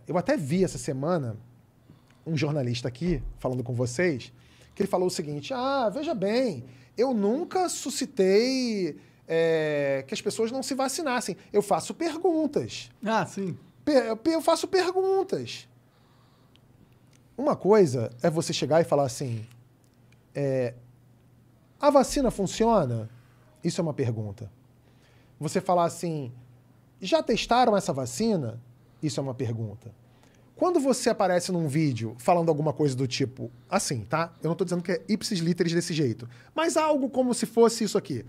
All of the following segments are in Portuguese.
Eu até vi essa semana um jornalista aqui, falando com vocês, que ele falou o seguinte: veja bem, eu nunca suscitei que as pessoas não se vacinassem. Eu faço perguntas. Sim. Eu faço perguntas. Uma coisa é você chegar e falar assim, a vacina funciona? Isso é uma pergunta. Você falar assim, já testaram essa vacina? Isso é uma pergunta. Quando você aparece num vídeo falando alguma coisa do tipo, assim, tá? Eu não tô dizendo que é ipsis literis desse jeito, mas algo como se fosse isso aqui.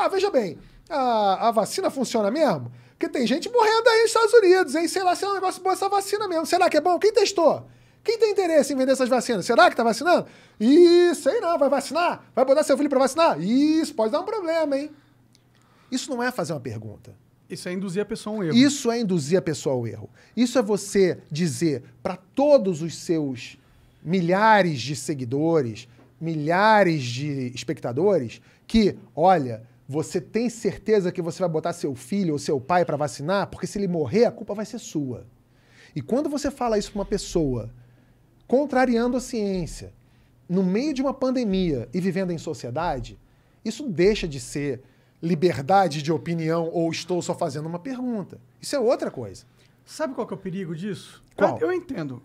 Veja bem, a vacina funciona mesmo? Porque tem gente morrendo aí nos Estados Unidos, hein? Sei lá se é um negócio bom essa vacina mesmo. Será que é bom? Quem testou? Quem tem interesse em vender essas vacinas? Será que tá vacinando? Sei não, vai vacinar? Vai botar seu filho pra vacinar? Isso pode dar um problema, hein? Isso não é fazer uma pergunta. Isso é induzir a pessoa a um erro. Isso é induzir a pessoa ao erro. Isso é você dizer para todos os seus milhares de seguidores, milhares de espectadores, que, olha, você tem certeza que você vai botar seu filho ou seu pai para vacinar? Porque se ele morrer, a culpa vai ser sua. E quando você fala isso para uma pessoa, contrariando a ciência, no meio de uma pandemia e vivendo em sociedade, isso deixa de ser liberdade de opinião ou estou só fazendo uma pergunta. Isso é outra coisa. Sabe qual que é o perigo disso? Qual? Eu entendo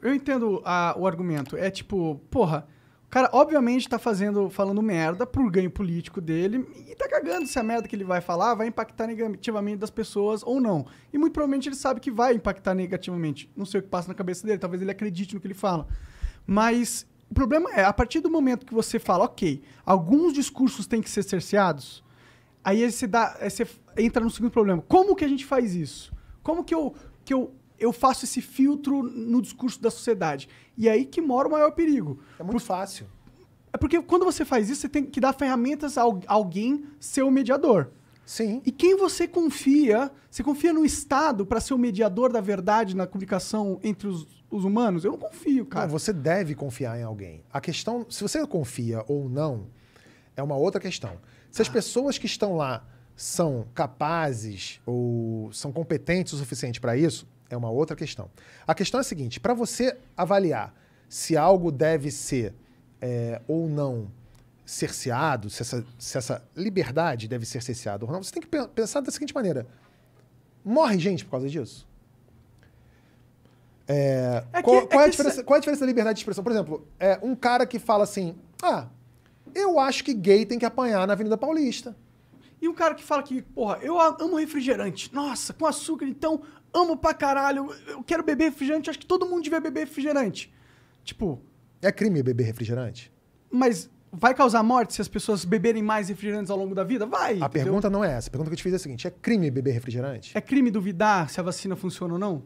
o argumento. É tipo, porra, o cara obviamente tá falando merda pro ganho político dele e tá cagando se a merda que ele vai falar vai impactar negativamente das pessoas ou não. E muito provavelmente ele sabe que vai impactar negativamente. Não sei o que passa na cabeça dele, talvez ele acredite no que ele fala. Mas o problema é, a partir do momento que você fala, ok, alguns discursos têm que ser cerceados, aí você entra no segundo problema. Como que a gente faz isso? Como que eu faço esse filtro no discurso da sociedade? E aí que mora o maior perigo. É muito fácil. É porque quando você faz isso, você tem que dar ferramentas a alguém ser o mediador. Sim. E quem você confia? Você confia no Estado para ser o mediador da verdade na comunicação entre os humanos? Eu não confio, cara. Não, você deve confiar em alguém. A questão, se você confia ou não, é uma outra questão. Se as pessoas que estão lá são capazes ou são competentes o suficiente para isso, é uma outra questão. A questão é a seguinte, para você avaliar se algo deve ser ou não cerceado, se essa liberdade deve ser cerceada ou não, você tem que pensar da seguinte maneira. Morre gente por causa disso? Qual é a diferença da liberdade de expressão? Por exemplo, um cara que fala assim, eu acho que gay tem que apanhar na Avenida Paulista. E um cara que fala que, porra, eu amo refrigerante. Nossa, com açúcar, então, amo pra caralho. Eu quero beber refrigerante, acho que todo mundo devia beber refrigerante. Tipo... É crime beber refrigerante? Mas vai causar morte se as pessoas beberem mais refrigerantes ao longo da vida? Vai, A pergunta não é essa. A pergunta que eu te fiz é a seguinte, é crime beber refrigerante? É crime duvidar se a vacina funciona ou não?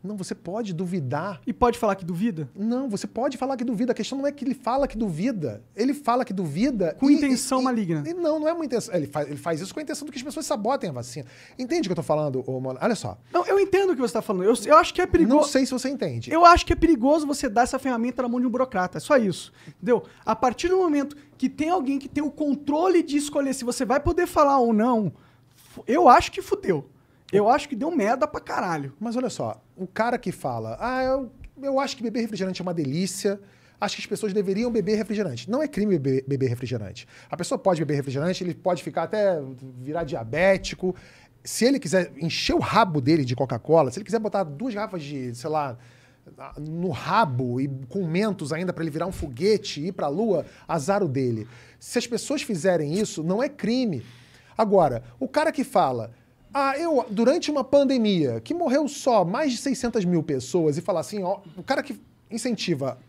Não, você pode duvidar. E pode falar que duvida? Não, você pode falar que duvida. A questão não é que ele fala que duvida. Ele fala que duvida... Com intenção maligna. Não é uma intenção. Ele faz isso com a intenção de que as pessoas sabotem a vacina. Entende o que eu tô falando, Mano? Olha só. Não, eu entendo o que você tá falando. Eu acho que é perigoso... Não sei se você entende. Eu acho que é perigoso você dar essa ferramenta na mão de um burocrata. É só isso. Entendeu? A partir do momento que tem alguém que tem o controle de escolher se você vai poder falar ou não, eu acho que fudeu. Eu acho que deu merda pra caralho. Mas olha só, o cara que fala, eu acho que beber refrigerante é uma delícia, acho que as pessoas deveriam beber refrigerante. Não é crime beber refrigerante. A pessoa pode beber refrigerante, ele pode ficar até virar diabético. Se ele quiser encher o rabo dele de Coca-Cola, se ele quiser botar 2 garrafas de, sei lá, no rabo e com mentos ainda para ele virar um foguete e ir pra lua, azar o dele. Se as pessoas fizerem isso, não é crime. Agora, o cara que fala... durante uma pandemia, que morreu só mais de 600 mil pessoas, e falar assim, o cara que incentiva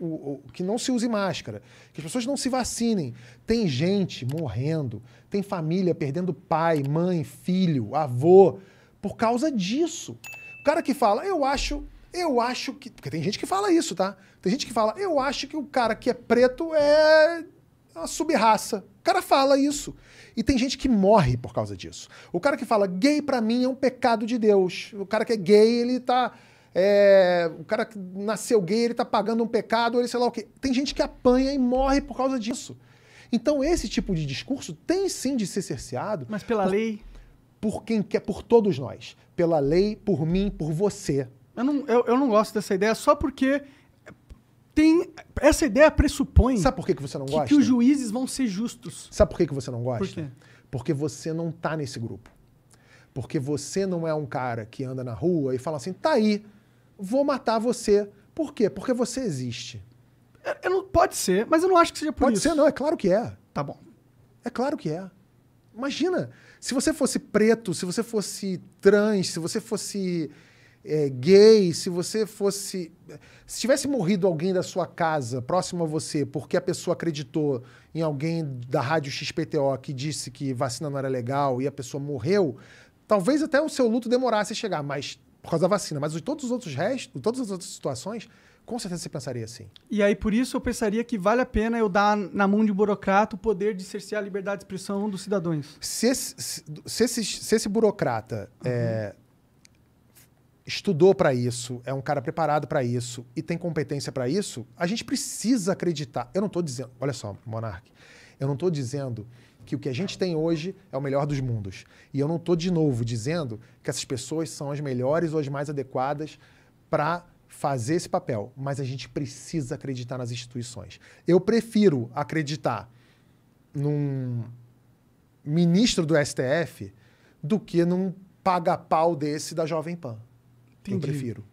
que não se use máscara, que as pessoas não se vacinem, tem gente morrendo, tem família perdendo pai, mãe, filho, avô, por causa disso. O cara que fala, eu acho que... Porque tem gente que fala isso, tá? Tem gente que fala, eu acho que o cara que é preto é uma sub-raça. O cara fala isso. E tem gente que morre por causa disso. O cara que fala, gay pra mim é um pecado de Deus. O cara que é gay, ele tá... o cara que nasceu gay, ele tá pagando um pecado, ele sei lá o quê. Tem gente que apanha e morre por causa disso. Então esse tipo de discurso tem sim de ser cerceado. Mas pela lei? Por quem quer, por todos nós. Pela lei, por mim, por você. Eu não gosto dessa ideia só porque essa ideia pressupõe Sabe por que você não gosta? que os juízes vão ser justos. Sabe por que você não gosta? Por quê? Porque você não tá nesse grupo. Porque você não é um cara que anda na rua e fala assim, tá aí, vou matar você. Por quê? Porque você existe. Pode ser, mas eu não acho que seja por Pode isso. ser, não, é claro que é. Tá bom. É claro que é. Imagina, se você fosse preto, se você fosse trans, se você fosse gay, se você fosse... Se tivesse morrido alguém da sua casa, próximo a você, porque a pessoa acreditou em alguém da rádio XPTO que disse que vacina não era legal e a pessoa morreu, talvez até o seu luto demorasse a chegar, mas por causa da vacina. Mas todos os outros restos, todas as outras situações, com certeza você pensaria assim. E aí, por isso, eu pensaria que vale a pena eu dar na mão de um burocrata o poder de cercear a liberdade de expressão dos cidadãos. Se esse burocrata estudou para isso, é um cara preparado para isso e tem competência para isso, a gente precisa acreditar. Eu não estou dizendo... Olha só, Monark. Eu não estou dizendo que o que a gente tem hoje é o melhor dos mundos. E eu não estou, de novo, dizendo que essas pessoas são as melhores ou as mais adequadas para fazer esse papel. Mas a gente precisa acreditar nas instituições. Eu prefiro acreditar num ministro do STF do que num paga-pau desse da Jovem Pan. Entendi. Eu prefiro.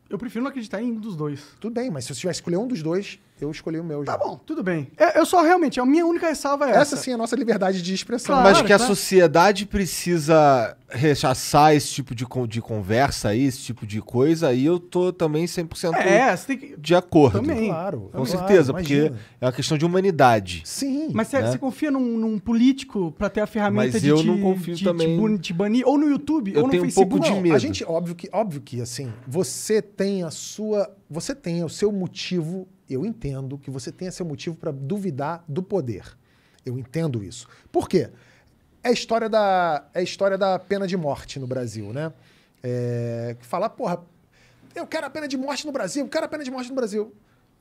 Eu prefiro não acreditar em um dos dois. Tudo bem, mas se eu tivesse que escolher um dos dois, eu escolhi o meu já. Tá bom, tudo bem. Eu só realmente, a minha única ressalva é essa. Essa sim é a nossa liberdade de expressão. Claro. Mas que a tá. sociedade precisa rechaçar esse tipo de conversa aí, esse tipo de coisa, aí eu tô também 100% Você tem que... de acordo. Também. Claro. Com claro, certeza, imagina. porque é uma questão de humanidade. Sim. Mas né? você confia num político pra ter a ferramenta Mas de eu não confio também. te banir? Ou no YouTube, Eu ou no tenho um Facebook? pouco de Não, medo. a gente, óbvio que, assim, você tem o seu motivo, eu entendo que você tenha seu motivo para duvidar do poder. Eu entendo isso. Por quê? É a história da pena de morte no Brasil, né? Falar, porra, eu quero a pena de morte no Brasil, eu quero a pena de morte no Brasil.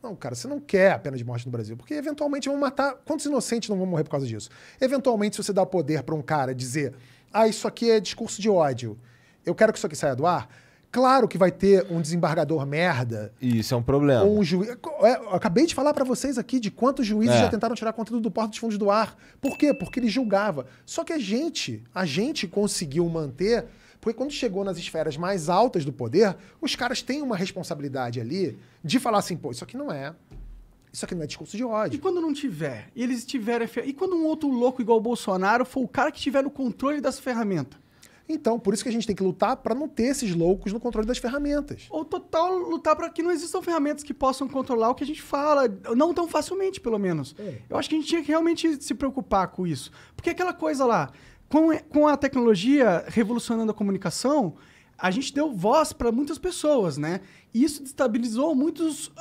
Não, cara, você não quer a pena de morte no Brasil, porque eventualmente vão matar... Quantos inocentes não vão morrer por causa disso? Eventualmente, se você dá o poder para um cara dizer, isso aqui é discurso de ódio, eu quero que isso aqui saia do ar, claro que vai ter um desembargador merda. Isso é um problema. Ou um juiz. Eu acabei de falar para vocês aqui de quantos juízes já tentaram tirar conteúdo do Porta dos Fundos do ar. Por quê? Porque ele julgava. Só que a gente conseguiu manter, porque quando chegou nas esferas mais altas do poder, os caras têm uma responsabilidade ali de falar assim, pô, isso aqui não é discurso de E ódio. quando não tiver? E eles tiverem... E quando um outro louco igual o Bolsonaro for o cara que tiver no controle dessa ferramenta? Então, por isso que a gente tem que lutar para não ter esses loucos no controle das ferramentas. Ou total lutar para que não existam ferramentas que possam controlar o que a gente fala, não tão facilmente, pelo menos. Eu acho que a gente tinha que realmente se preocupar com isso. Porque aquela coisa lá, com a tecnologia revolucionando a comunicação, a gente deu voz para muitas pessoas, né? E isso destabilizou muitas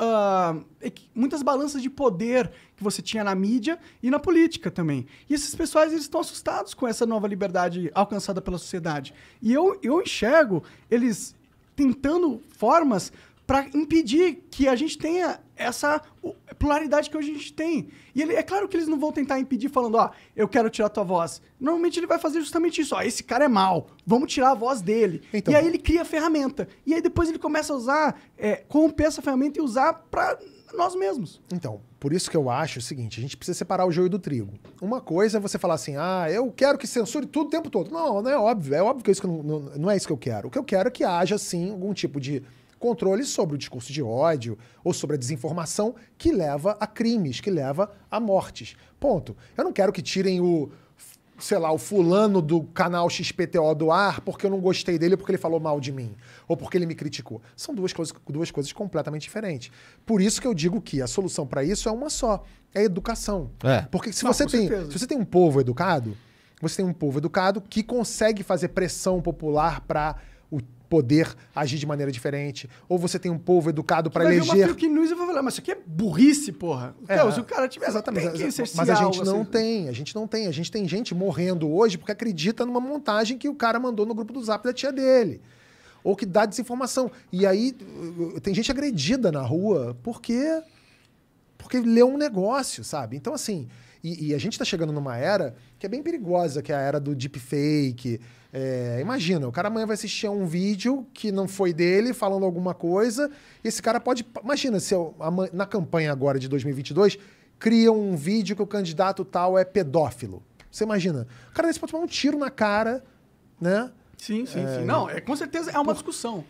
balanças de poder que você tinha na mídia e na política também. E esses pessoais, eles estão assustados com essa nova liberdade alcançada pela sociedade. E eu enxergo eles tentando formas para impedir que a gente tenha essa pluralidade que hoje a gente tem. E é claro que eles não vão tentar impedir falando, eu quero tirar tua voz. Normalmente ele vai fazer justamente isso. Esse cara é mau, vamos tirar a voz dele. Então, e aí ele cria a ferramenta. E aí depois ele começa a usar, corromper essa ferramenta e usar para nós mesmos. Então, por isso que eu acho o seguinte, a gente precisa separar o joio do trigo. Uma coisa é você falar assim, eu quero que censure tudo o tempo todo. Não é óbvio. É óbvio que isso não é isso que eu quero. O que eu quero é que haja, sim, algum tipo de controle sobre o discurso de ódio ou sobre a desinformação que leva a crimes, que leva a mortes. Ponto. Eu não quero que tirem o fulano do canal XPTO do ar porque eu não gostei dele ou porque ele falou mal de mim ou porque ele me criticou. São duas coisas completamente diferentes. Por isso que eu digo que a solução para isso é uma só, é a educação. Porque se você tem um povo educado, você tem um povo educado que consegue fazer pressão popular para o poder agir de maneira diferente. Ou você tem um povo educado para eleger... Vai ver uma fake news e vai falar, mas isso aqui é burrice, porra. Se o cara tiver... Exatamente. Tem Mas a gente não tem. A gente tem gente morrendo hoje porque acredita numa montagem que o cara mandou no grupo do Zap da tia dele. Ou que dá desinformação. E aí tem gente agredida na rua porque leu um negócio, sabe? Então, assim... E a gente tá chegando numa era que é bem perigosa, que é a era do deepfake. Imagina, o cara amanhã vai assistir a um vídeo que não foi dele, falando alguma coisa, e esse cara pode... Imagina, se na campanha agora de 2022, cria um vídeo que o candidato tal é pedófilo. Você imagina? O cara desse pode tomar um tiro na cara, né? Sim. Não, com certeza é uma discussão.